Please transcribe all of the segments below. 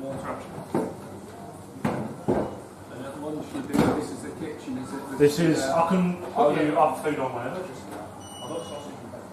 water actually. And at lunch you do, this is the kitchen, is it? This is, I can put you up food on whenever, just, I've got sausage and bacon.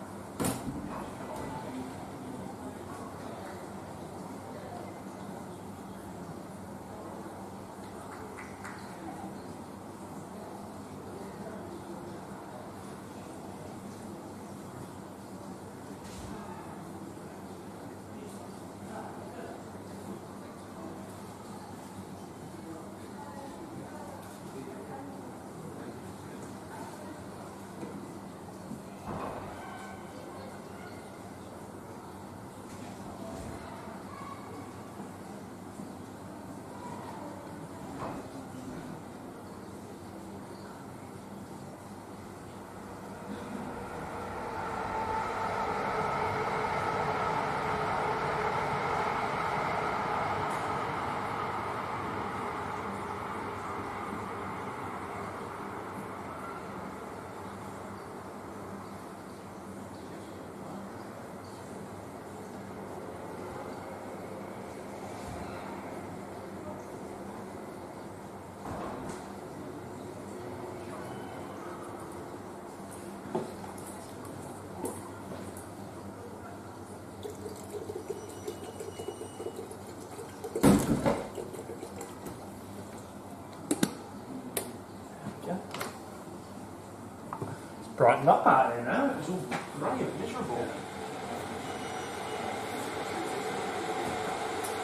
Brightened up out here now, it was all grey and miserable.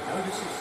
No, this is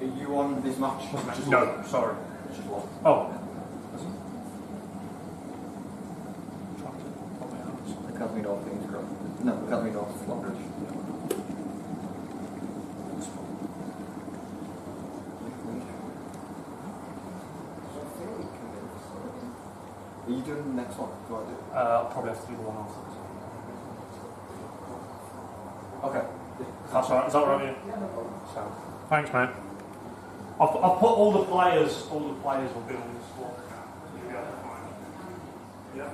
Are you on this match? no, sorry. Just one. Oh. Academy North things correct. No, Academy North Longridge. Are you doing the next one? Do I do it? I'll probably have to do the one after. Okay. That's alright, is that alright with you? Yeah, no problem. So, thanks mate. I'll put all the players will be on the squad. Yeah. Yeah.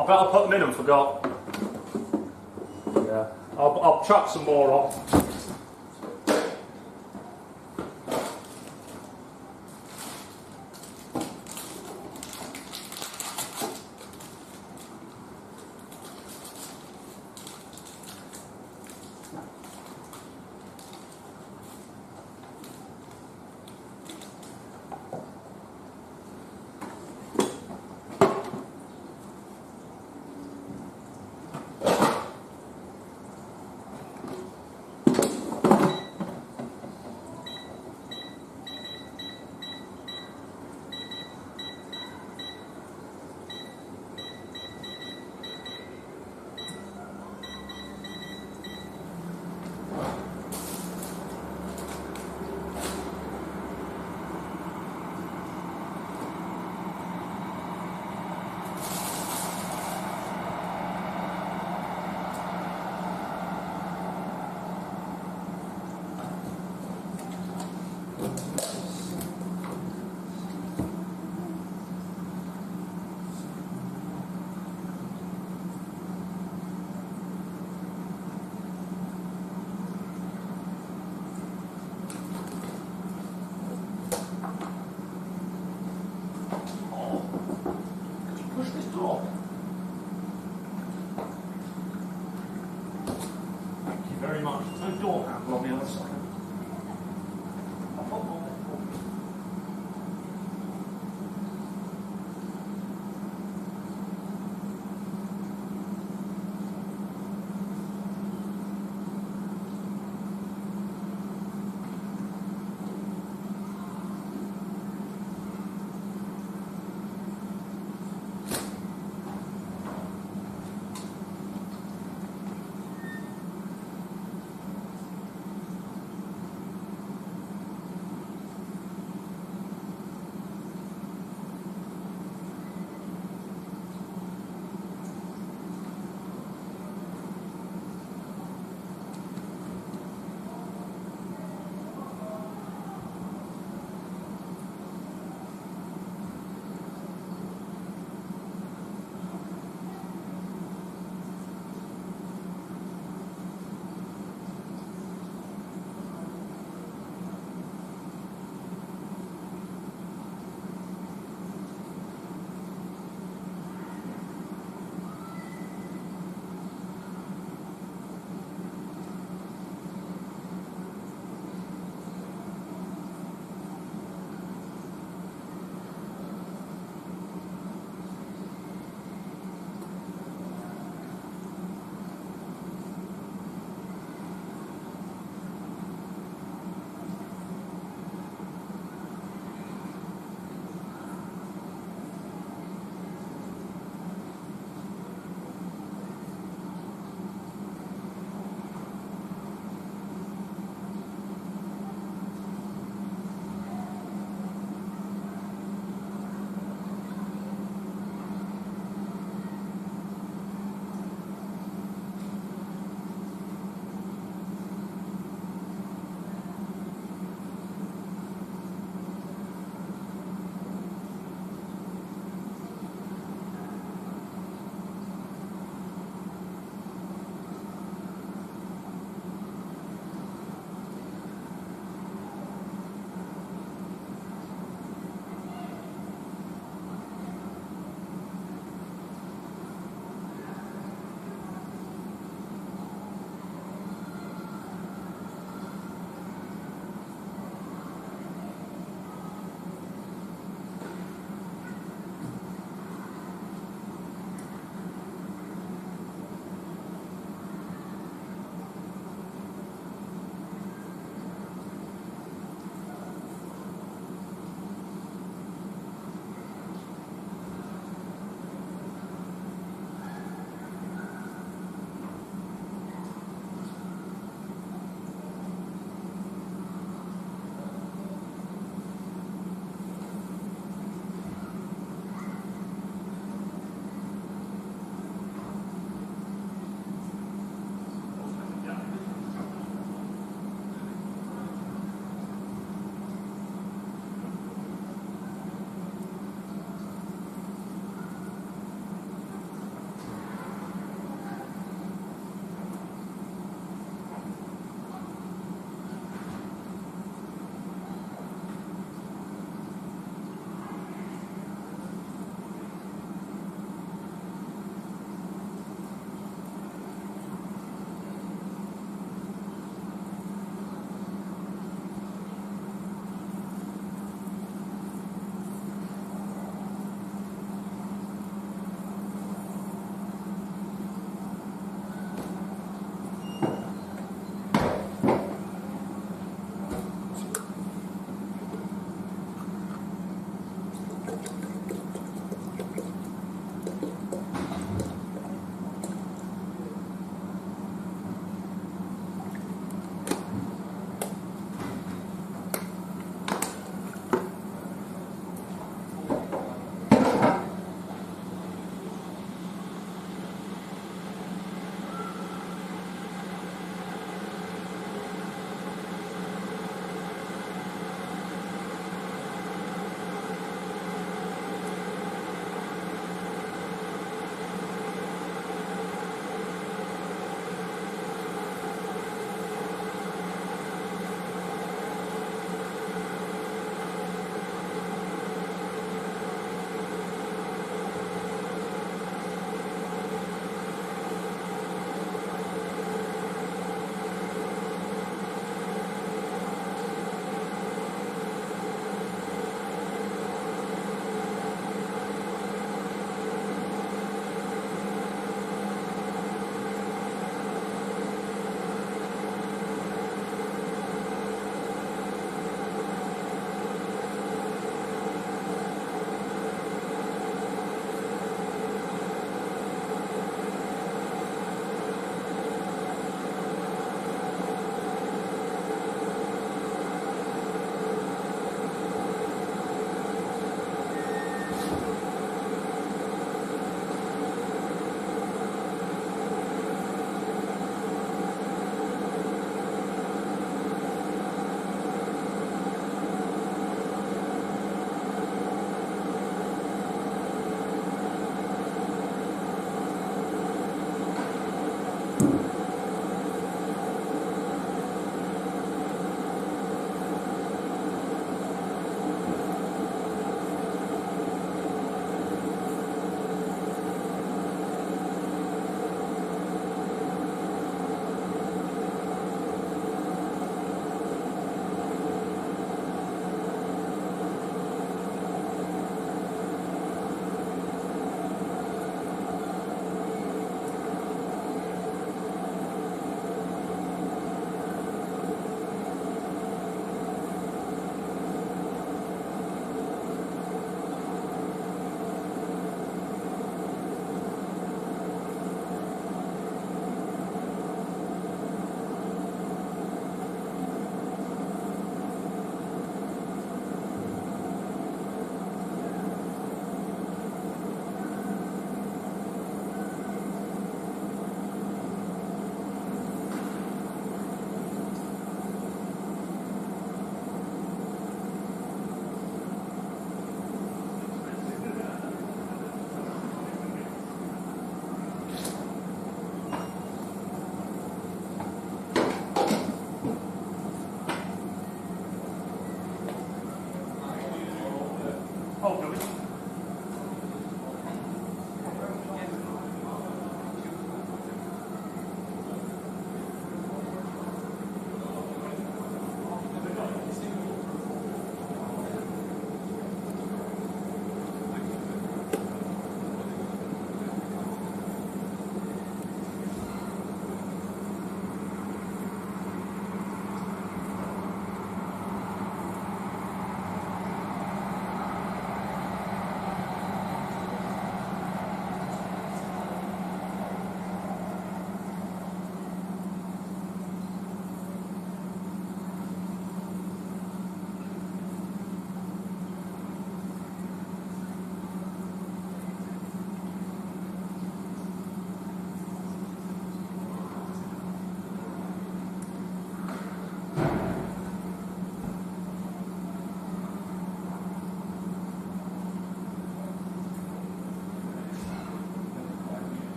I bet I put them in and forgot. Yeah. I'll chuck some more off. door handle on the other side. I'll put one there.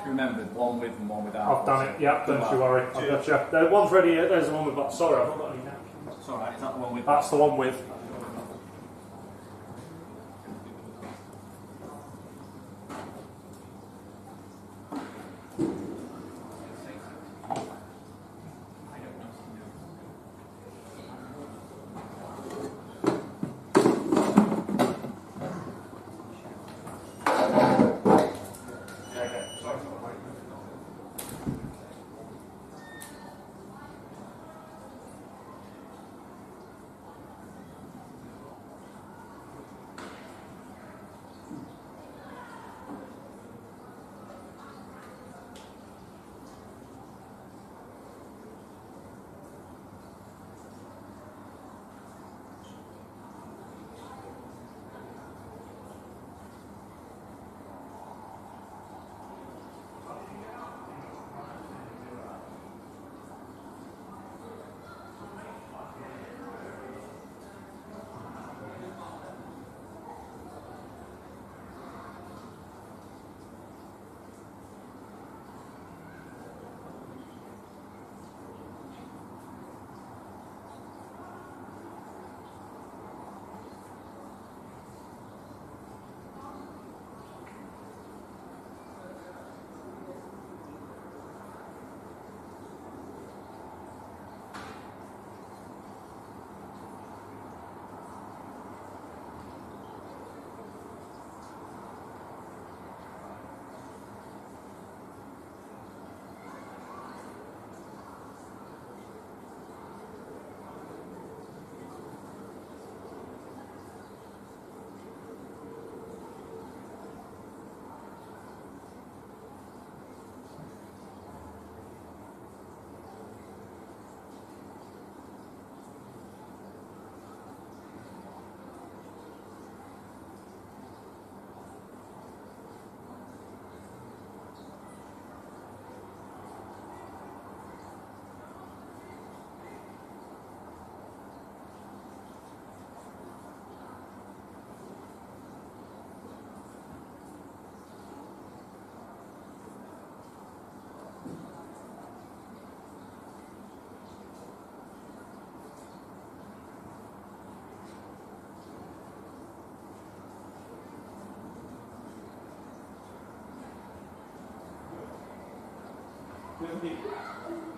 Remembered one with and one without. I've done it, yeah, don't you worry. I've got you. The one's ready, there's the one with, sorry, I've not got any napkins. It's alright, is that the one with? That's the one with.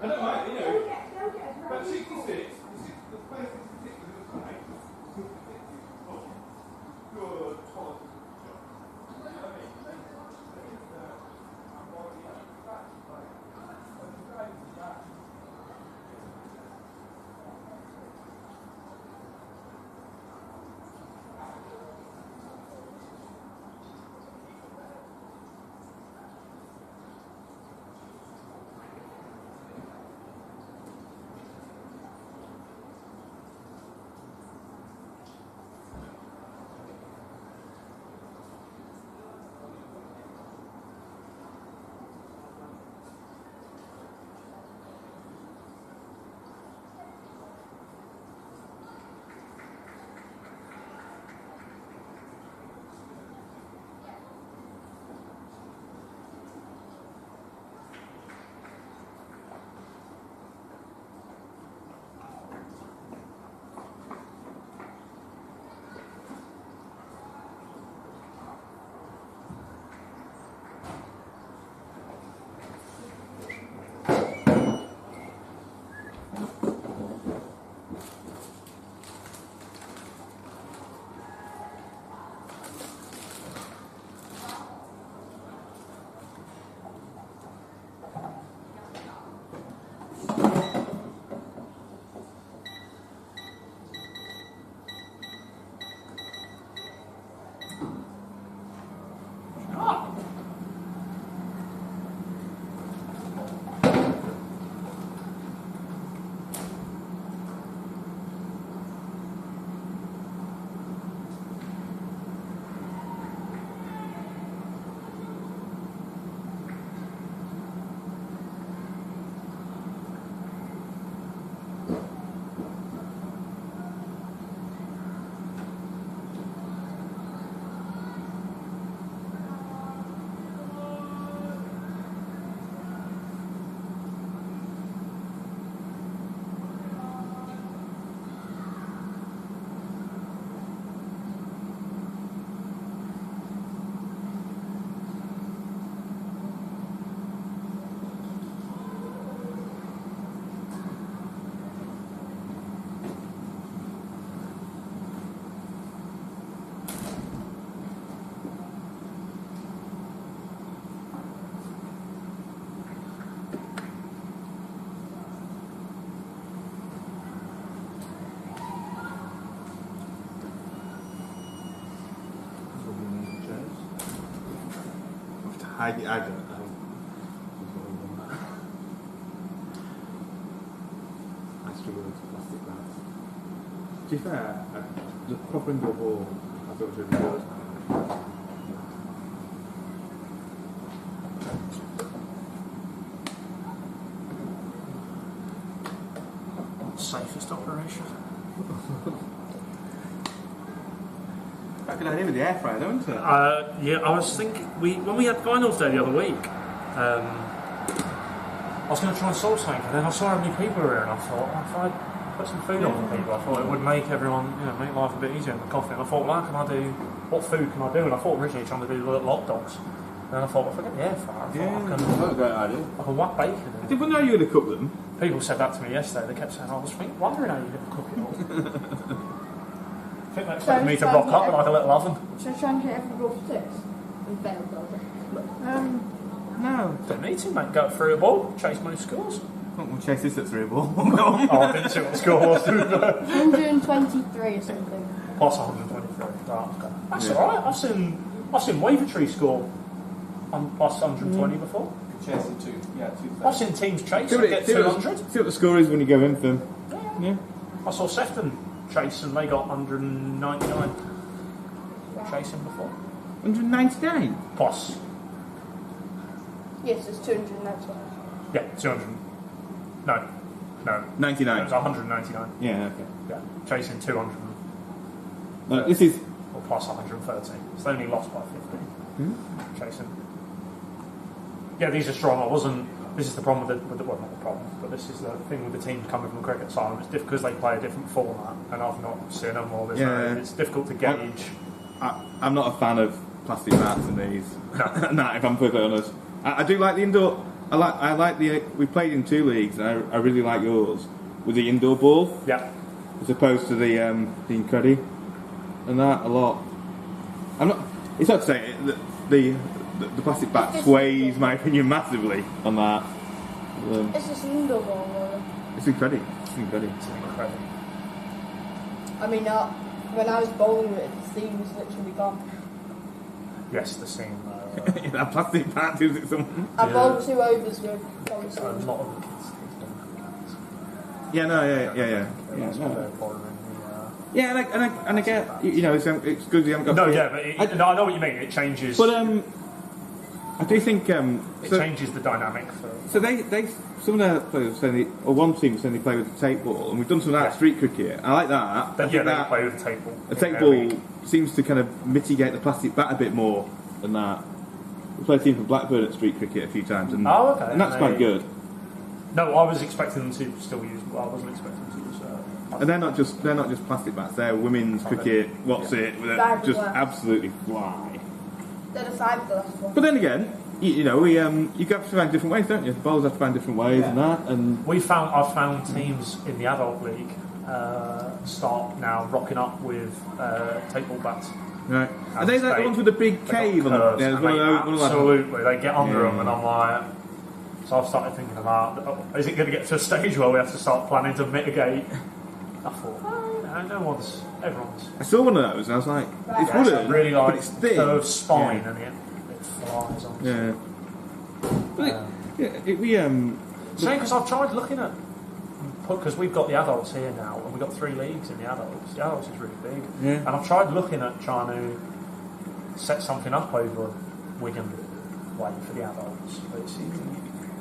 I don't mind, you know, but 66, the place is particularly right. Good quality I don't know. I struggle with plastic bats. To be fair, the proper indoor ball, I thought was really good. Safest operation. Quite a good idea with the air fryer, don't it? Yeah, I was thinking when we had finals day the other week. I was going to try and solve something, and then I saw how many people were here, and I thought, if I put some food on for people, I thought it would make everyone, make life a bit easier in the coffee. And I thought, well, what food can I do? And I thought originally trying to do little hot dogs. And then I thought, well, forget the air fryer. I That's a great idea. can whack bacon in I it. didn't know you were going to cook them. People said that to me yesterday. They kept saying, I was wondering how you didn't cook it all. I think they expected me to rock up with like a little oven. Should I try and hit every rough sticks? And fail, probably. No. Don't need to, mate. Go through a ball, chase most scores. We'll chase this at 3 ball. Oh, I didn't see what the score was. 123 or something. Plus 123. Oh, okay. That's alright. I've seen Wavertree score on plus 120 before. Chasing 2. Yeah, 2. I've seen teams chase and get 200. See what the score is when you go in for them. Yeah. I saw Sefton chase and they got 199 chasing before. 199? Plus, Yes, it's 291. yeah, 200. No. It 99. was 199. Yeah, okay. Yeah, chasing 200 No, this is... or plus 113. So they only lost by 15. Chasing. Yeah, these are strong. This is the problem with the well, not the problem, but this is the thing with the teams coming from the cricket side. It's difficult because they play a different format, and I've not seen them all this. Yeah. It's difficult to gauge. I'm not a fan of plastic bats in these. No, if I'm perfectly honest. I do like the indoor... I like the... We played in 2 leagues, and I really like yours, with the indoor ball, Yeah. as opposed to the Incredi, and that a lot. I'm not... It's not to say the plastic bat sways my opinion massively on that. It's just an indoor ball, really. It's Incredi. It's Incredi. It's incredible. I mean, when I was bowling with it, the seam was literally gone. Yes, the seam. That plastic bat gives it some... I bowled 2 overs with A obviously. lot of the kids. Yeah, no, yeah. That's no. what they're following. Yeah, and I get, it's good you haven't got... No, yeah, but I know what you mean. It changes. But, I do think... it changes the dynamic for. So they some of their players were saying, or one team was saying they play with the tape ball, and we've done some of that at street cricket. I like that. I think They that play with the tape ball. a tape ball seems to kind of mitigate the plastic bat a bit more than that. We played a team from Blackburn at street cricket a few times, and, okay. and that's quite good. No, I was expecting them to still use. Well, I wasn't expecting them to use. And they're not just plastic bats. They're women's cricket. What's it? That just absolutely fly. They're the fiberglass one. But then again, you have to find different ways, don't you? The bowlers have to find different ways and that. And I've found teams in the adult league start now rocking up with tape ball bats. right, are they like the ones with the big cave on them? Yeah, Absolutely, they get under them, and I'm like. So I've started thinking about, is it going to get to a stage where we have to start planning to mitigate? I thought, everyone's. I saw one of those, and I was like, it's Yeah, wooden, really but like it's thin. curved spine, and it flies on. Yeah. Same because I've tried looking at, because we've got the adults here now, and we've got 3 leagues in the adults. The adults is really big, Yeah. and I've tried looking at trying to set something up over Wigan way for the adults, but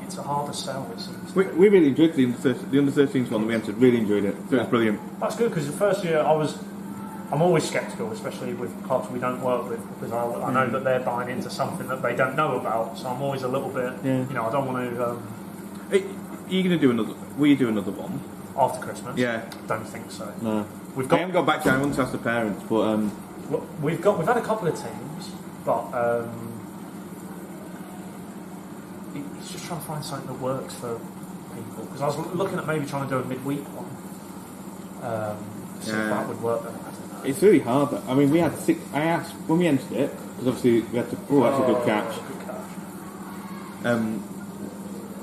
it's a harder sell. It seems. We really enjoyed the under-13s one that we entered. Really enjoyed it. So it was brilliant. That's good because the first year I'm always sceptical, especially with clubs we don't work with, because I know that they're buying into something that they don't know about. So I'm always a little bit, I don't want to. Are you going to do another? Will you do another one After Christmas? Yeah. Don't think so. No. I haven't got back to. I want to ask the parents, but we've had a couple of teams, but it's just trying to find something that works for people. Because I was looking at maybe trying to do a midweek one. See if that would work. It's really hard. I mean, we had 6. I asked when we entered it because obviously we had to. Oh, that's a good catch. Good catch.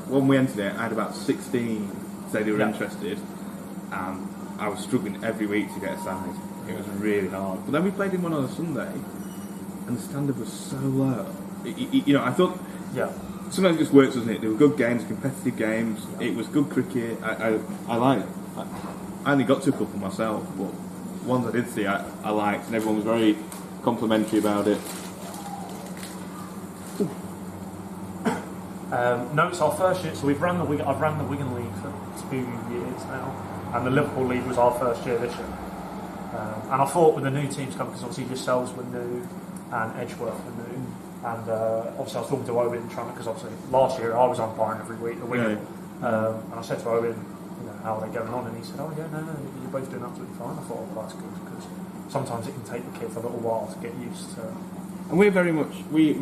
When we entered it, I had about 16 say they were interested, and I was struggling every week to get a side. It was really hard. But then we played in one on a Sunday, and the standard was so low. I thought sometimes it just works, doesn't it? They were good games, competitive games. It was good cricket. I only got to a couple myself, but ones I did see I liked, and everyone was very complimentary about it. No, it's our first year. So I've ran the Wigan League for 2 years now, and the Liverpool League was our first year this year. And I thought with the new teams coming, because obviously yourselves were new and Edgeworth were new, and obviously I was talking to Owen trying because obviously last year I was umpiring every week the Wigan, and I said to Owen, how are they going on, and he said, oh yeah, no, you're both doing absolutely fine. I thought, well, that's good because sometimes it can take the kids a little while to get used to. And we're very much we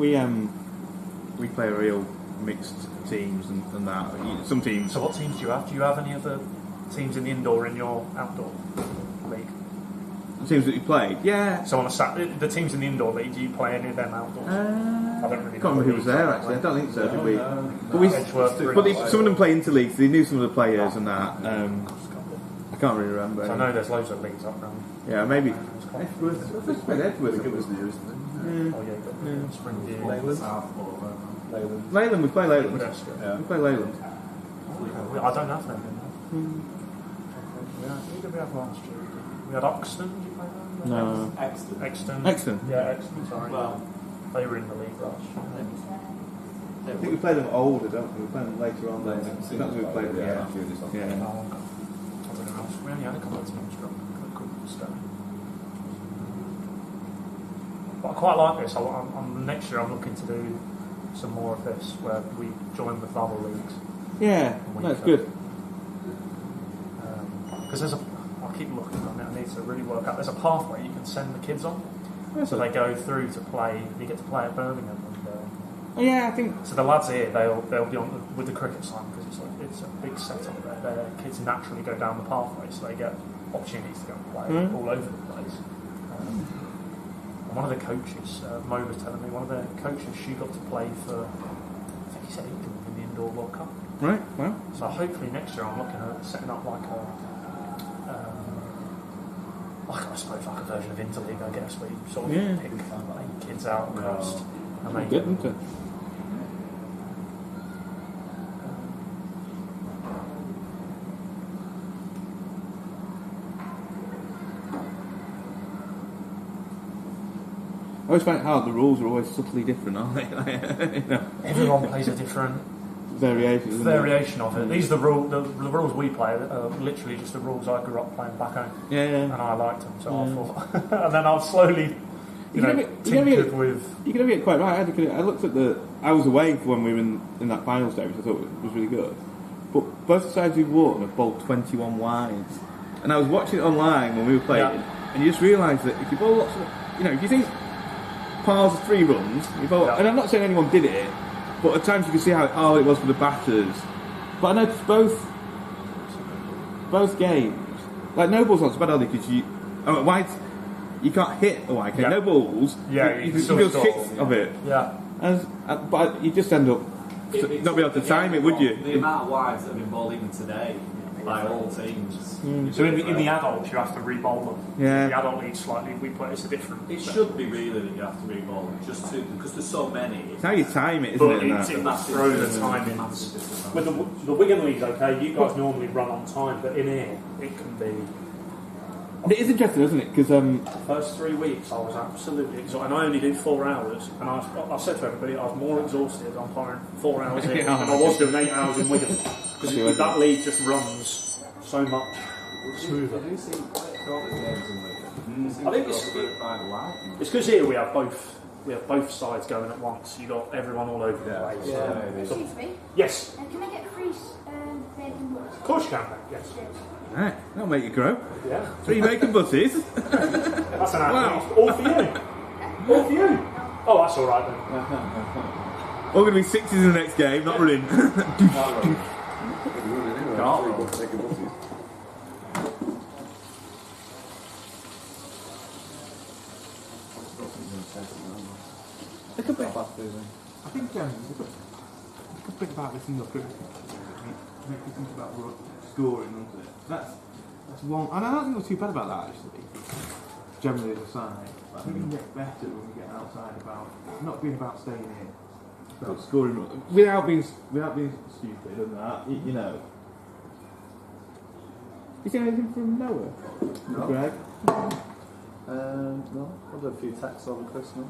play a real mixed teams and that. Some teams. So what teams do you have? Do you have any other teams in the indoor in your outdoor league? The teams that you played? Yeah. So on a Saturday, the teams in the indoor league, do you play any of them outdoors? I don't really know. Can't remember who was there actually. I don't think so. Did we? But some of them play interleagues. They knew some of the players and that. I can't really remember. So I know there's loads of leagues up now. Yeah, maybe. Edgeworth. I first played Edgeworth. It was nearest, isn't it? Oh yeah, Springview. Leyland. We play Leyland. Yeah. We play Leyland. I don't have them. Who did we have last year? We had Oxton. Did you play them? No. Exton. Yeah, Exton. Sorry. Well, they were in the league last year. I think we play them older, don't we? We play them later on. That's what we played them. Yeah. We only had a couple of teams drunk. But I quite like this. Next year I'm looking to do some more of this where we join with other leagues. Yeah, that's good. Because I keep looking on it. I need to really work out. There's a pathway you can send the kids on, so they go through to play. You get to play at Birmingham. And, yeah, I think so. The lads here, they'll be on with the cricket side because it's a big setup there. Their kids naturally go down the pathway, so they get opportunities to go and play all over the place. And one of the coaches, Mo was telling me, one of their coaches, she got to play for, I think he said England in the Indoor World Cup. right. Well, So hopefully next year I'm looking at setting up like I suppose like a version of Interleague, I guess, where you sort of pick 8 kids out across and make good, isn't it? I always find it hard. The rules are always subtly different, aren't they? Everyone plays a different variation of it. These are the rules we play are literally just the rules I grew up playing back home. Yeah. And I liked them, so I thought. And then I've slowly, tinkered with. You're going to get quite right. I looked at I was away when we were in that final stage, which I thought was really good. But both sides we've won have bowled 21 wides. And I was watching it online when we were playing, and you just realise that if you bowl lots of, if you think pars of 3 runs, you bowl, and I'm not saying anyone did it, but at times you can see how hard it was for the batters. But I noticed both games, like no balls not so bad, are they? Because wides, you can't hit a wide. No balls. Yeah, you feel sick of it. Yeah. But you just end up not be able to time it, would you? The amount of wides that have been bowled even today by all teams. So in the adults you have to re-bowl them. Yeah. The adult league slightly we play it's a different. It should be really that you have to re-bowl them, because there's so many. It's how you time it, isn't But it? it's in that throw the timings. With the Wigan League's okay, you guys normally run on time, but in here it can be. It is interesting, isn't it? Because First 3 weeks I was absolutely exhausted, and I only did 4 hours. And I said to everybody, I was more exhausted umpiring 4 hours in than I was doing 8 hours in Wigan. Because that league just runs so much smoother. I think it's because here we have both sides going at once. You got everyone all over the place. Excuse me. Yes. Can I get free bacon butters? Of course you can. Yes. right, that'll make you grow. Yeah. 3 bacon butters. That's an outfit. All for you. All for you. Oh, that's all right then. All going to be 6s in the next game, not running. I think a bit about this in your cricket. Make you think about scoring, doesn't it? That's one. And I don't think it was too bad about that actually. generally as a side. But I think we can get better when we get outside about not being about staying in, about scoring without being stupid and that. You know. You see anything from Noah? No. Greg? No, I've had a few texts over Christmas.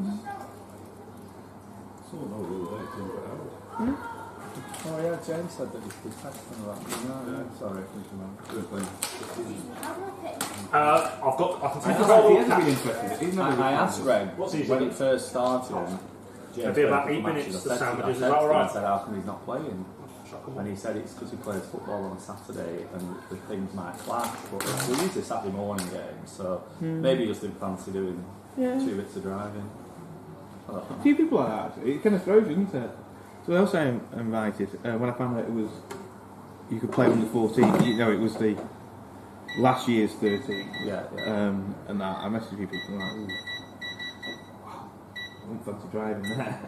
Oh yeah, James said that he's texting about me. No, sorry, I can take He hasn't been interested. He's not I asked Greg What's when easy? it first started. It'll be about 8 minutes, the sandwiches, is that alright? I said, how come he's not playing? And he said it's because he plays football on a Saturday and the things might clash. But we usually Saturday morning games, so maybe he just didn't fancy doing 2 bits of driving. A few people like that. Actually. It kind of throws you, doesn't it? So else I invited, when I found out it was, you could play under 14, you know, it was the last year's 13. Yeah. And that, I messaged people and like, ooh, wow, I wouldn't fancy driving there.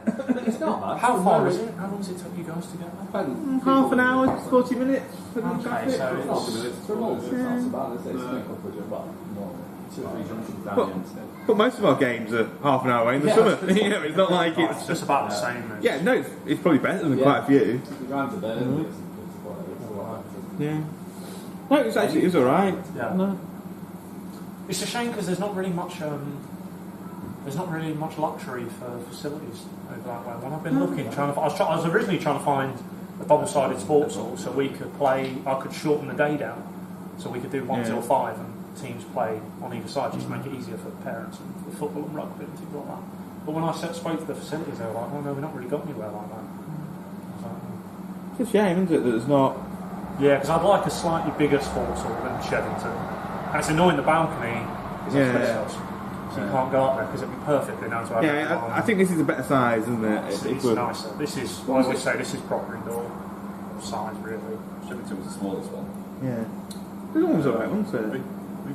It's not bad. How far is it? How long does it take you guys to get there? Half an hour, 40 minutes for the Okay, traffic. so It's not so bad, is it? It's only a couple of about 2 or 3 junctions down the M6. But most of our games are half an hour away in the summer. You know, it's not like It's it's just about the same. yeah, no, it's probably better than quite a few. If you drive to Burnley, it's alright. Yeah. No, it was alright. Yeah. No. It's a shame because there's not really much luxury for facilities over that way. When I've been looking, I was originally trying to find a double-sided sports hall so we could play. I could shorten the day down, so we could do 1 till 5 and teams play on either side, just to make it easier for parents and for football and rugby and things like that. But when I spoke to the facilities, they were like, "Oh no, we've not really got anywhere like that." It's a shame, isn't it, that there's not. Yeah, because I'd like a slightly bigger sports hall than Chevington. And it's annoying the balcony is asbestos, so you can't go up there because it'd be perfectly nice to have. Yeah, I think this is a better size, isn't it? It's nicer. This is, I always say, this is proper indoor size, really. Chevington was the smallest one. Yeah. The other one was alright, wasn't it?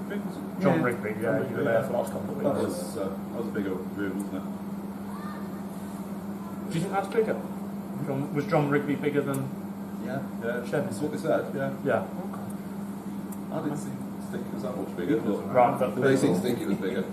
Big was John Rigby, yeah, you were there for the last couple of that weeks. was a bigger room, wasn't it? Do you think that's bigger? Was John Rigby bigger than Yeah, Chevington? that's what they said. Yeah, Yeah. I didn't think it was that much bigger. But Right, but they seem to think it was bigger.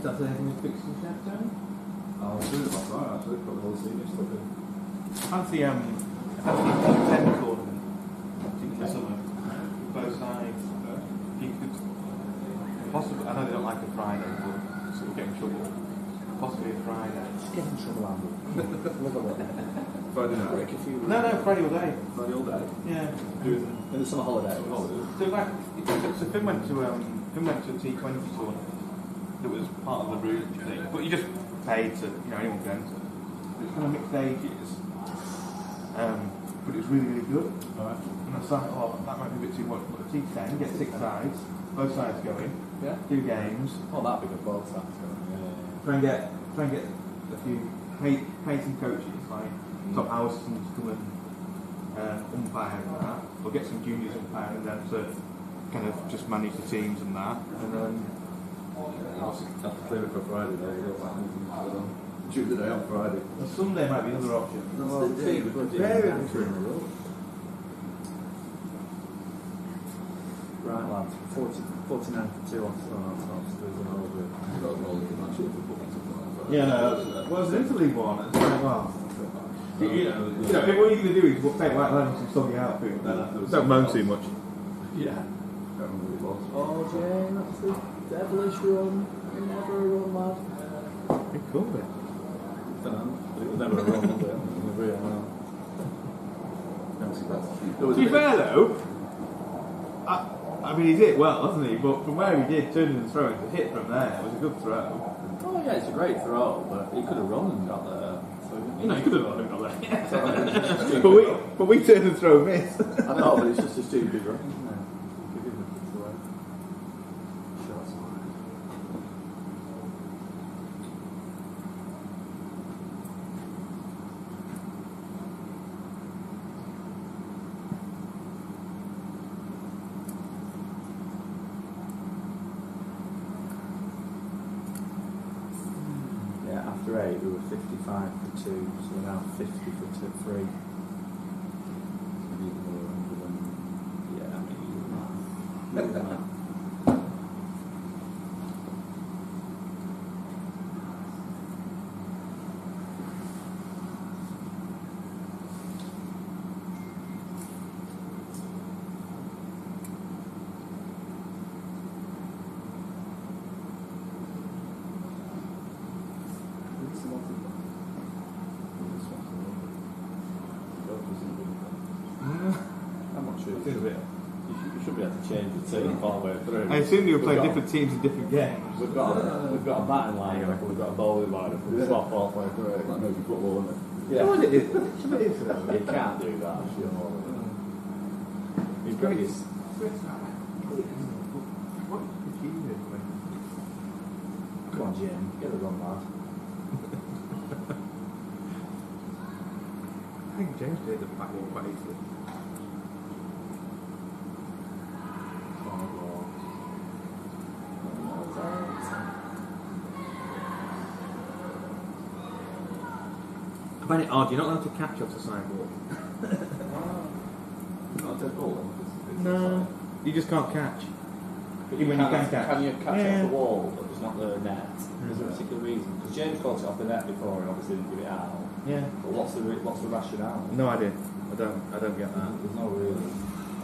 That's anything with fixing chef down? I was doing it last night actually, put the whole senior stuff in. Fancy 10 tournament. Particularly summer. Both sides. If you could possibly, I know they don't like a Friday, but sort of get in trouble. Possibly a Friday. Get in trouble, Andy. Friday night. No, Friday all day. Friday all day. Yeah. In the summer holiday. So like, so Finn went to a T20 tournament that was part of the route thing, but you just paid to, anyone can enter. It was kind of mixed ages, but it was really, really good. Alright. And I was like, that might be a bit too much, but a T10, get 6 sides, both sides going, Yeah. 2 games, Oh, that'd be good. Both sides going. try and get a few, pay some coaches, like top Allisons to come and umpire and that, or get some juniors umpiring them to kind of just manage the teams and that, and then Have to clear it for Friday though. You don't like anything to do on Tuesday day on Friday. and Sunday might be another option. Very Right, lads. 49 for 2 on Stone. There's an over. You got to roll it actually for booking something like that. Yeah, well, it's an Interleague one. It's like, well, what you're going to do is pay White Lions some soggy outfit. Don't moan too much. Yeah. Can't remember what it was. Oh, Jane, that's the devilish run. Never a run, lad. It could be. It was never a run, was it? To be fair though, I mean he did it well, hasn't he? But from where he did, turning and throwing, the hit from there was a good throw. Oh, yeah, it's a great throw, but he could have run and got there. So, He could have got there. but we turned and throw and missed. I know, but it's just a stupid run, isn't it? Give him the away. Shots. after 8 we were 55 for 2, so we're now 50 for 3. Yeah, I mean, you do the math. I'm not sure. You should be able to change the team all the way through. I assume you were playing different teams in different games. We've got a batting line up, we've got a bowling line up, we've swap all the way through. That knows your football, isn't it? Yeah. What it is? What it is? You can't do that, sure. You've got his... Come on, Jim, get it on, lad. I think James did the back wall quite easily. I find it odd, you're not allowed to catch off the sidewalk. Not a dead ball. No, you just can't catch. Even when you can catch. Can you catch Yeah. off the wall, but just not the net? Is there a particular reason? Because James caught it off the net before and obviously didn't give it out. Yeah. But what's the rationale? No idea. I don't get that. There's no reason.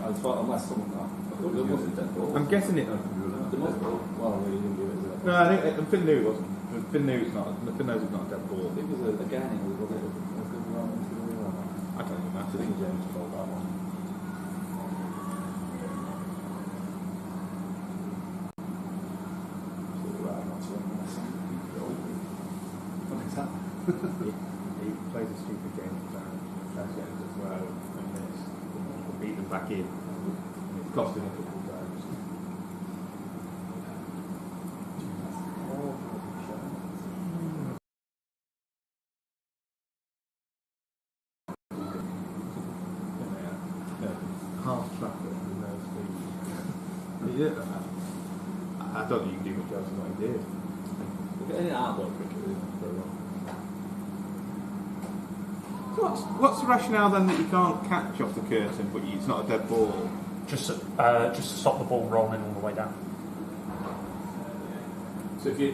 I thought unless someone... There was a dead ball. I'm guessing it. There must be. Well, he didn't give it, is it? No, I think Finn knew it wasn't. Finn knew it's not. Finn knows it's not a dead ball. It was a gang, it was a good run into the real one. I don't even I matter. think James called that one. What is that? He plays a stupid game sometimes. Tries to get him to throw and miss. Or beat them back in. And it's cost him a couple of times. Half traffic with no speed. Yeah. I don't think you can do much else than what he did. We're getting out though quickly for a run. So what's the rationale then that you can't catch off the curtain, but it's not a dead ball? Just to stop the ball rolling all the way down. So if you,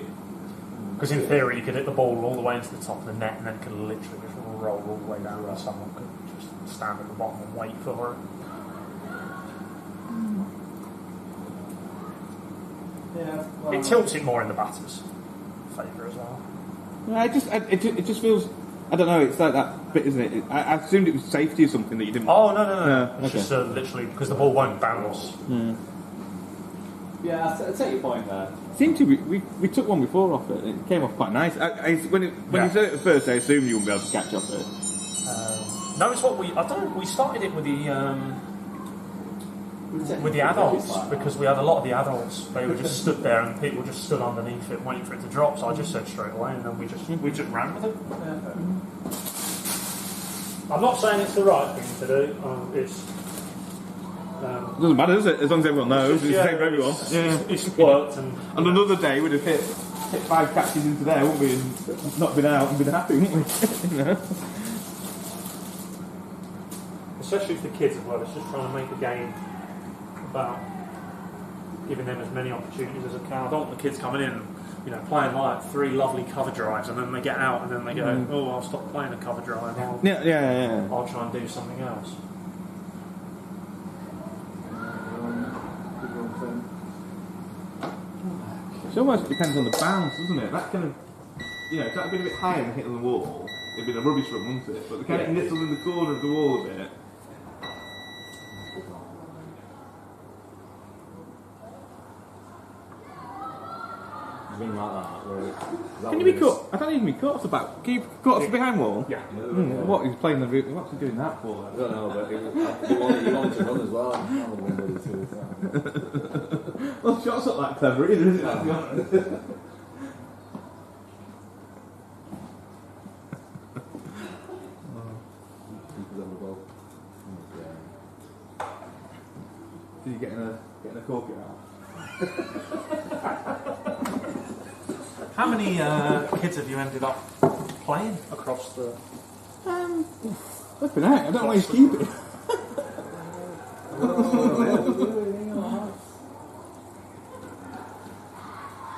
Because in theory, you could hit the ball all the way into the top of the net, and then it could literally just roll all the way down, and someone could just stand at the bottom and wait for it. Yeah, It tilts it more in the batter's favour as well. no, it just feels. I don't know. It's like that bit, isn't it? I assumed it was safety or something that you didn't. Oh no! No, It's okay. just literally because the ball won't bounce. yeah, I take your point there. Seemed to we took one before off it. And it came off quite nice. When you said it at first, I assumed you wouldn't be able to catch off it. No, it's what we. I don't. We started it with the adults because we had a lot of the adults. They were just stood there and people just stood underneath it waiting for it to drop. So I just said straight away, and then we just ran with it. I'm not saying it's the right thing to do. It's. Doesn't matter, does it? As long as everyone knows, it's the same for everyone. It's worked, and On another day, we'd have hit 5 catches into there, wouldn't we? And not been out and been happy, wouldn't we? You know? especially for the kids as well. It's just trying to make the game about giving them as many opportunities as I can. I don't want the kids coming in, playing like 3 lovely cover drives, and then they get out and then they go, "Oh, I'll stop playing a cover drive. Yeah. I'll try and do something else." It almost depends on the bounce, doesn't it? That kind of, if that had been a bit higher and hit on the wall, it'd been a rubbish run, wouldn't it? But the kind of nibbles in the corner of the wall a bit. Something like that. Can you be caught? I don't even be caught off the back. Can you be caught off the behind wall? Yeah. What? He's playing the route. What's he doing that for? I don't know, but he wanted to run as well. I don't know what he did. Well, shot's not that clever either, is it? Let's be honest. Did you get in a corker out? How many kids have you ended up playing across the... Flipping out, I don't know why he's keeping.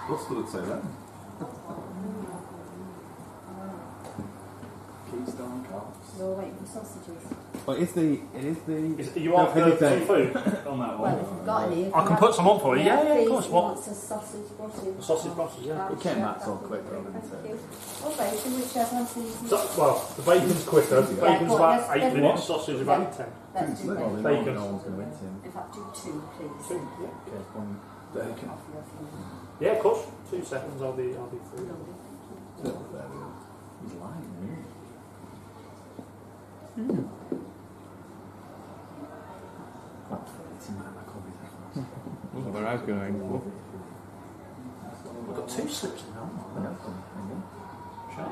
What's good at say that? Keystone Cops. We're waiting for sausages. Well, it is the. You are for anything. food? On that one. Well, if you've got any. I can put some on for you. Yeah, of please, course. he What? wants a sausage butty. The sausage butties, yeah. It came back so quick, though, Thank didn't you. it? Or bacon, whichever one's easy. Well, the bacon's quicker. The bacon's well, about let's- 8 minutes, sausage about 10. Let's do Well, bacon. Bacon. no one's going to win him. In fact, do 2, please. Two, yeah. Okay, one bacon. Yeah, of course. 2 seconds, I'll be through. He's lying, isn't he? Where I was going. We've got 2 slips in now. Sure.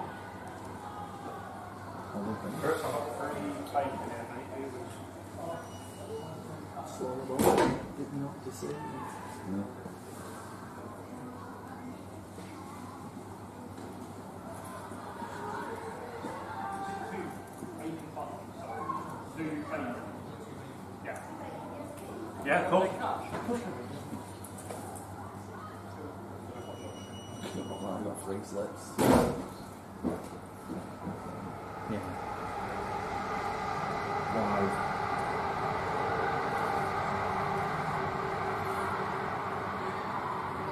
Did not deceive. No. Yeah, cool. I've got 3 slips. Yeah. Wow.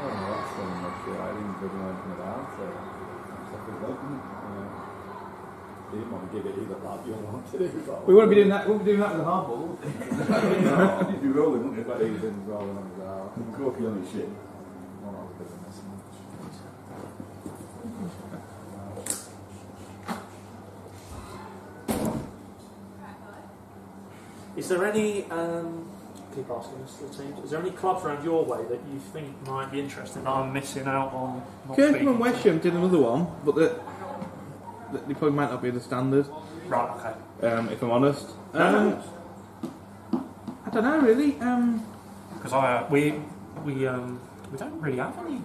Oh, that's something like I didn't really know anything about it. You didn't want to give it either lap, you don't want to do that. We wouldn't be doing that. We wouldn't be doing that with a hard ball. You'd be rolling, wouldn't you? But he's been rolling on his arm. Croaky on his shit. One of the bit of this much. Is there any, keep asking this to the teams, is there any clubs around your way that you think might be interesting that I'm missing out on? Not Kirkham speaking and to? Wesham did another one, but that they probably might not be the standard. Right, okay. If I'm honest. I don't know really. Because we don't really have any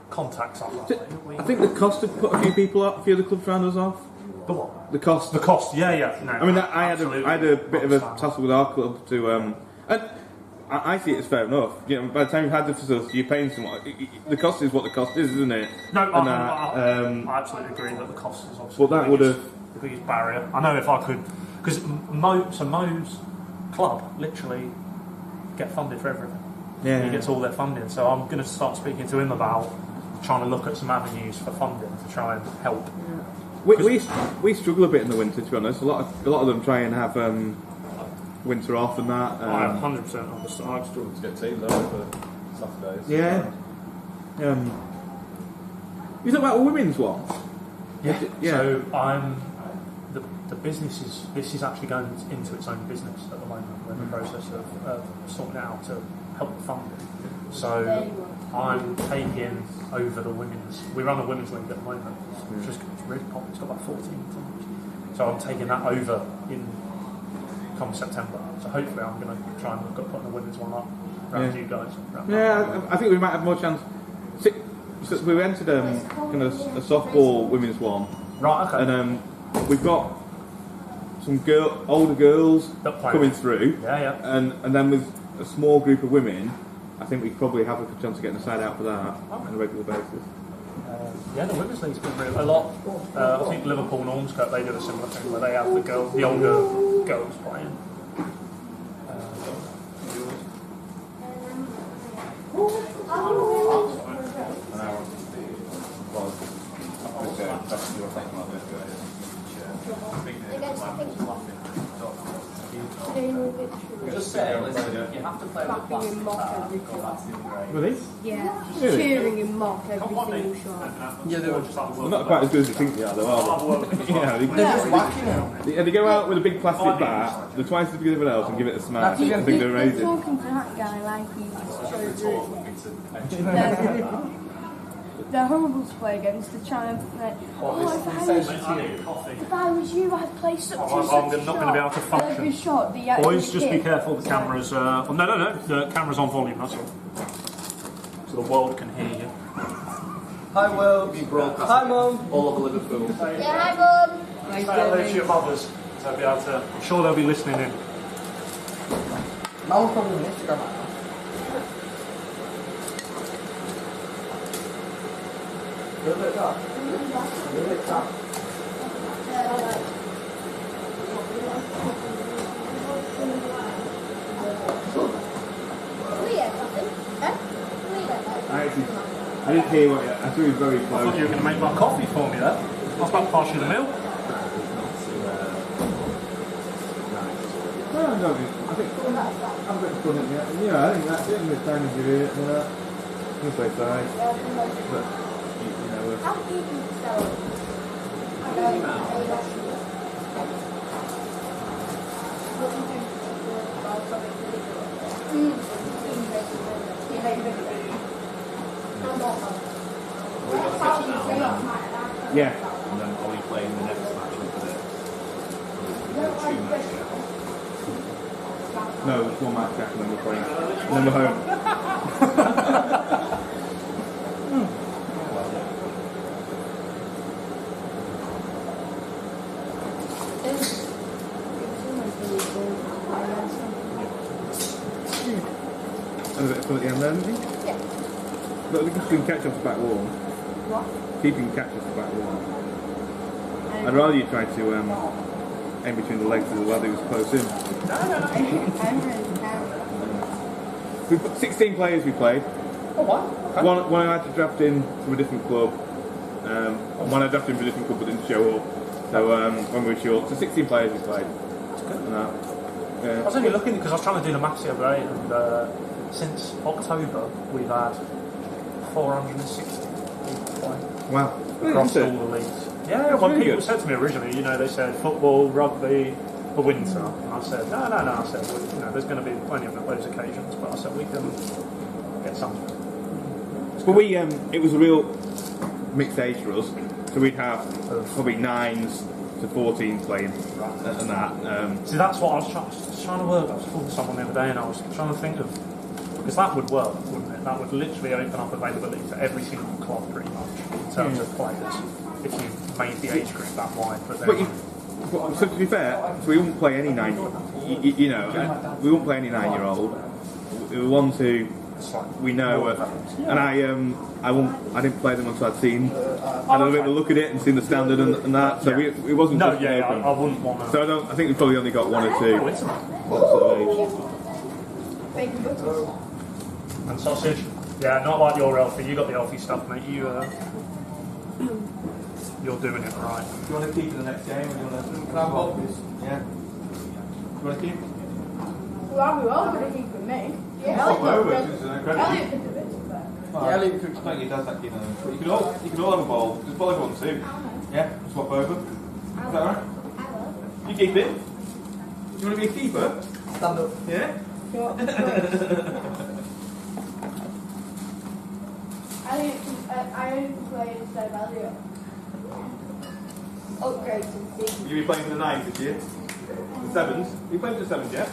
contacts on that. I think the cost have put a few people off, a few of the clubs around us off. The what? The cost. The cost, yeah. No, I mean, I had a bit of a understand. tussle with our club to, and I see it as fair enough. You know, by the time you've had the facility, you're paying someone. The cost is what the cost is, isn't it? No, And I absolutely agree that the cost is obviously Well, that would have. the biggest barrier. I know if I could, because Mo's club literally get funded for everything. Yeah. He gets all their funding, so I'm going to start speaking to him about trying to look at some avenues for funding to try and help. We struggle a bit in the winter, to be honest. A lot of them try and have winter off and that. I 100% understand. I've struggled to get teams out for Saturdays. Yeah. You talk about a women's one? Yeah. Yeah. So the business is, this is actually going into its own business at the moment. We're in the process of sorting it out to help fund it. So I'm taking over the women's. We run a women's league at the moment, which is really popular. It's got about 14 teams. So I'm taking that over come September. So hopefully I'm going to try and look at putting a women's one up around you guys. I think we might have more chance. So we entered kind of a softball women's one. Right. Okay. And we've got some older girls coming through. Yeah. And then with a small group of women, I think we probably have a good chance of getting a side out for that on a regular basis. The women's league's been really a lot. I think Liverpool and Ormskirk, they do a similar thing where they have the older girls playing. Just say, listen, you have to play with plastic bag. Really? Yeah, Really? cheering and mock every single shot. Yeah, they're not quite as good as you think they are, though, are they? They go out with a big plastic bat, they're twice as big as everyone else, and give it a smash. I think they're You're amazing. talking to that guy like he's so good. They're horrible to play against. They're trying to like, if I was you, I'd play such and such I'm not going to be able to function. every shot. Boys, just be careful. The camera's no. The camera's on volume. That's all. So the world can hear you. Hi, Will. Be broadcast Hi, Mum. all over Liverpool. Yeah, hi, Mum. Nice Say hello to day. your mothers. So be able to, I'm sure they'll be listening in. Mum's probably on Instagram. I didn't hear what you. I thought you were very I thought close. you were going to make my coffee for me there. I was about to pass you the milk. No, I think I'm a bit fun at the yeah, I think that's it. The time you do it and that. You play side, but you know. How do you sell it? We're going to pitch it now, and then, Yeah. and then are we playing the next match after this? We've got 2 matches yet. No, it's one match back and then we're playing. And then we're home. And a bit of fun at the end then, maybe? Yeah. But we can catch off the back wall. What? Keeping catch off the back wall. I'd rather you try to aim between the legs of the lad who's close in. I'm really terrible. We've got 16 players we played. Oh, what? Okay. One I had to draft in from a different club. One I drafted in from a different club but didn't show up. So when we were short. So 16 players we played. That's good. And that. I was only looking because I was trying to do the maths the other day, and since October we've had 460 people play Wow. across Isn't all it? the leagues. Yeah, That's when really people good. said to me originally, you know, they said football, rugby, the winter, and I said no. I said, well, you know, there's going to be plenty of those occasions, but I said we can get something. But we, it was a real mixed age for us. So we'd have probably 9s to 14s playing and that. See, that's what I was trying to work. I was talking to someone the other day, and I was trying to think of, because that would work, wouldn't it? That would literally open up availability for every single club, pretty much, in terms of players, if you made the age group that wide. But then, So to be fair, so we wouldn't play any 9. You know, we wouldn't play any 9-year-old. We were ones who we know, and I didn't play them until I'd seen, had a bit of a look at it and seen the standard and that. So it wasn't. no, just yeah, open. I wouldn't want to. So I think we've probably only got 1 or 2. Oh, isn't it? That sort of age. Bacon butters. And sausage. Yeah, not like your Elfie. You got the Elfie stuff, mate. You're doing it right. Do you want to keep it the next game, or do you want to? Can I vote this? Yeah. Do you want to keep? Well, we all going to keep with me. Yeah, Swap over, Elliot it's an could incredible. Elliot could do it. but- Yeah, Elliot could. I think he does that, you know. But you can all have a ball. Just ball everyone too. Yeah. Swap over. Is that alright? You keep it. Do you want to be a keeper? Stand up. Yeah. I only play instead of Elliot. Upgrade to the season. You be playing for the 9s, did you? The 7s? You playing for the 7s, yeah?